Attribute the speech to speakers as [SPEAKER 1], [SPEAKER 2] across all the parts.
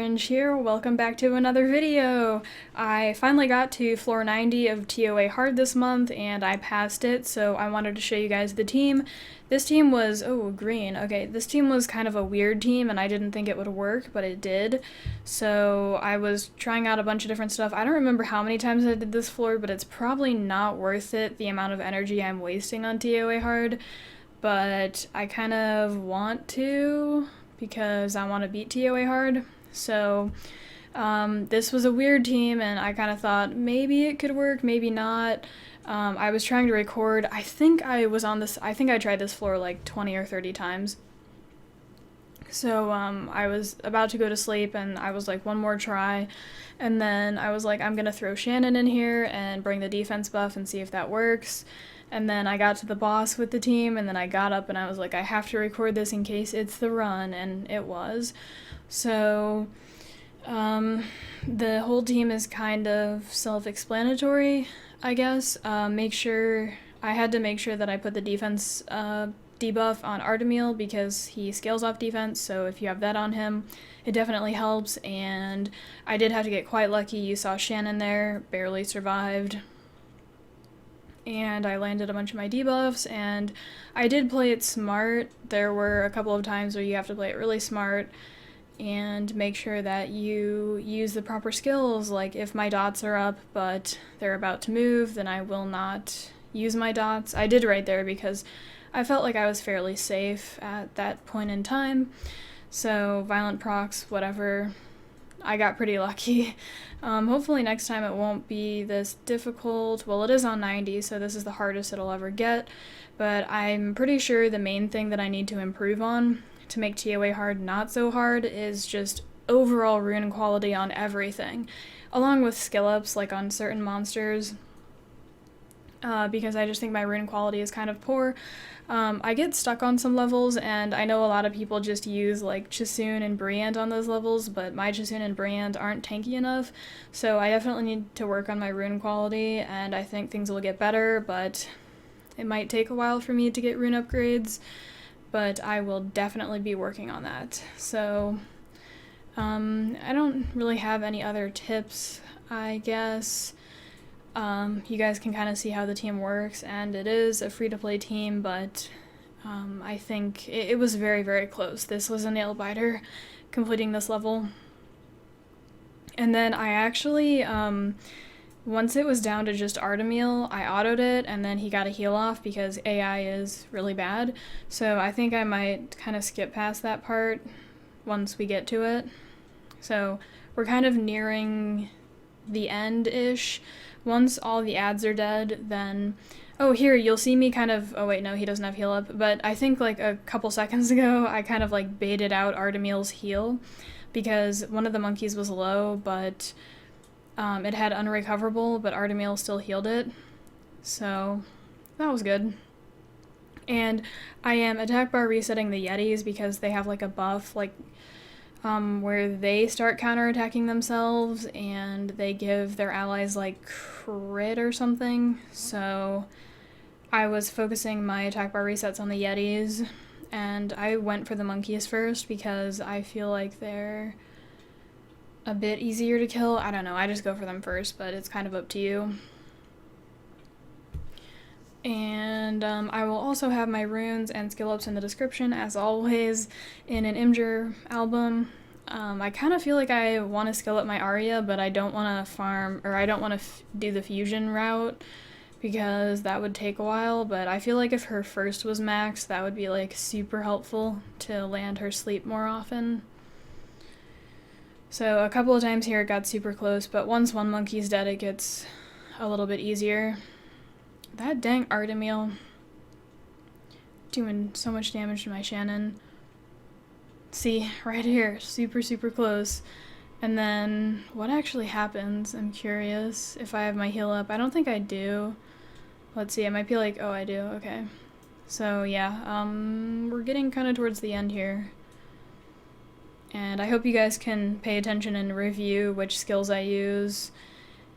[SPEAKER 1] Orange here, welcome back to another video! I finally got to floor 90 of TOA hard this month and I passed it, so I wanted to show you guys the team. This team was, oh green, okay, this team was kind of a weird team and I didn't think it would work, but it did. So I was trying out a bunch of different stuff. I don't remember how many times I did this floor, but it's probably not worth it, the amount of energy I'm wasting on TOA hard. But I kind of want to, because I want to beat TOA hard. So this was a weird team and I kind of thought maybe it could work, maybe not. I was trying to record, I think I tried this floor like 20 or 30 times. So I was about to go to sleep and I was like, one more try. And then I was like, I'm gonna throw Shannon in here and bring the defense buff and see if that works. And then I got to the boss with the team, and then I got up and I was like, I have to record this in case it's the run, and it was. So, the whole team is kind of self-explanatory, I guess. I had to make sure that I put the defense debuff on Artamiel because he scales off defense, so if you have that on him, it definitely helps, and I did have to get quite lucky. You saw Shannon there, barely survived. And I landed a bunch of my debuffs, and I did play it smart. There were a couple of times where you have to play it really smart and make sure that you use the proper skills. Like if my dots are up but they're about to move, then I will not use my dots. I did right there because I felt like I was fairly safe at that point in time. So violent procs, whatever. I got pretty lucky. Hopefully next time it won't be this difficult. Well, it is on 90, so this is the hardest it'll ever get, but I'm pretty sure the main thing that I need to improve on to make TOA hard not so hard is just overall rune quality on everything, along with skill ups like on certain monsters, because I just think my rune quality is kind of poor. I get stuck on some levels, and I know a lot of people just use like Chisoon and Briand on those levels, but my Chisoon and Briand aren't tanky enough, so I definitely need to work on my rune quality, and I think things will get better, but it might take a while for me to get rune upgrades, but I will definitely be working on that. So, I don't really have any other tips, I guess. You guys can kind of see how the team works, and it is a free-to-play team, but I think it was very, very close. This was a nail-biter, completing this level. And then I actually, once it was down to just Artamiel, I autoed it, and then he got a heal off because AI is really bad. So I think I might kind of skip past that part once we get to it. So we're kind of nearing the end-ish. Once all the ads are dead, then... Oh, here, you'll see me kind of... Oh, wait, no, he doesn't have heal up. But I think, like, a couple seconds ago, I kind of, like, baited out Artamiel's heal because one of the monkeys was low, but it had unrecoverable, but Artamiel still healed it. So, that was good. And I am attack bar resetting the Yetis because they have, like, a buff, like... where they start counterattacking themselves and they give their allies like crit or something. So I was focusing my attack bar resets on the Yetis, and I went for the monkeys first because I feel like they're a bit easier to kill. I don't know, I just go for them first, but it's kind of up to you. And I will also have my runes and skill ups in the description, as always, in an Imgur album. I kind of feel like I want to skill up my Arya, but I don't want to farm, or I don't want to do the fusion route, because that would take a while, but I feel like if her first was maxed, that would be like super helpful to land her sleep more often. So a couple of times here it got super close, but once one monkey's dead it gets a little bit easier. That dang Artamiel doing so much damage to my Shannon. See, right here, super, super close. And then, what actually happens? I'm curious if I have my heal up. I don't think I do. Let's see, I might be like, oh, I do, okay. So, yeah, we're getting kind of towards the end here. And I hope you guys can pay attention and review which skills I use,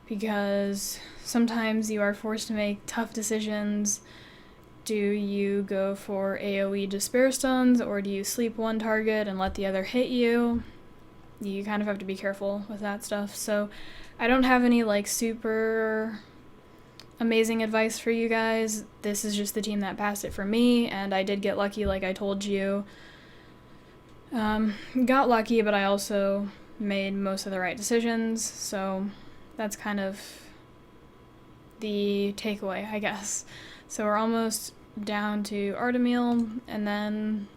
[SPEAKER 1] because sometimes you are forced to make tough decisions. Do you go for AoE despair stuns, or do you sleep one target and let the other hit you? you kind of have to be careful with that stuff. So I don't have any like super amazing advice for you guys. This is just the team that passed it for me, and I did get lucky like I told you. Got lucky, but I also made most of the right decisions, so that's kind of the takeaway, I guess. So we're almost down to Artamiel, and then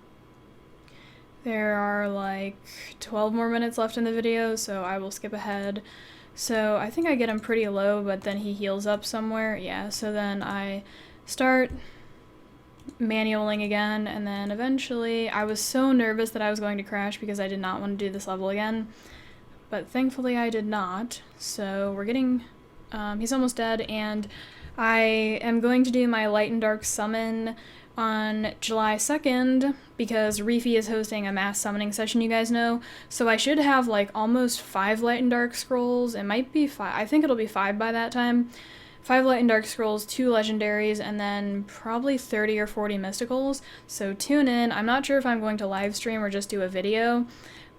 [SPEAKER 1] there are like 12 more minutes left in the video, so I will skip ahead. So I think I get him pretty low, but then he heals up somewhere. Yeah, so then I start manualing again, and then eventually I was so nervous that I was going to crash because I did not want to do this level again, but thankfully I did not. So we're getting, he's almost dead, and I am going to do my Light and Dark summon on July 2nd because Reefy is hosting a mass summoning session, you guys know, so I should have like almost 5 Light and Dark scrolls. It might be 5, I think it'll be 5 by that time. 5 Light and Dark scrolls, 2 legendaries, and then probably 30 or 40 mysticals, so tune in. I'm not sure if I'm going to live stream or just do a video,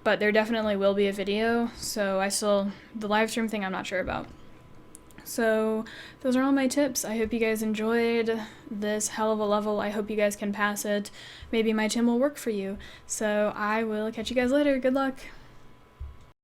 [SPEAKER 1] but there definitely will be a video, so the live stream thing I'm not sure about. So those are all my tips. I hope you guys enjoyed this hell of a level. I hope you guys can pass it. Maybe my team will work for you. So I will catch you guys later. Good luck.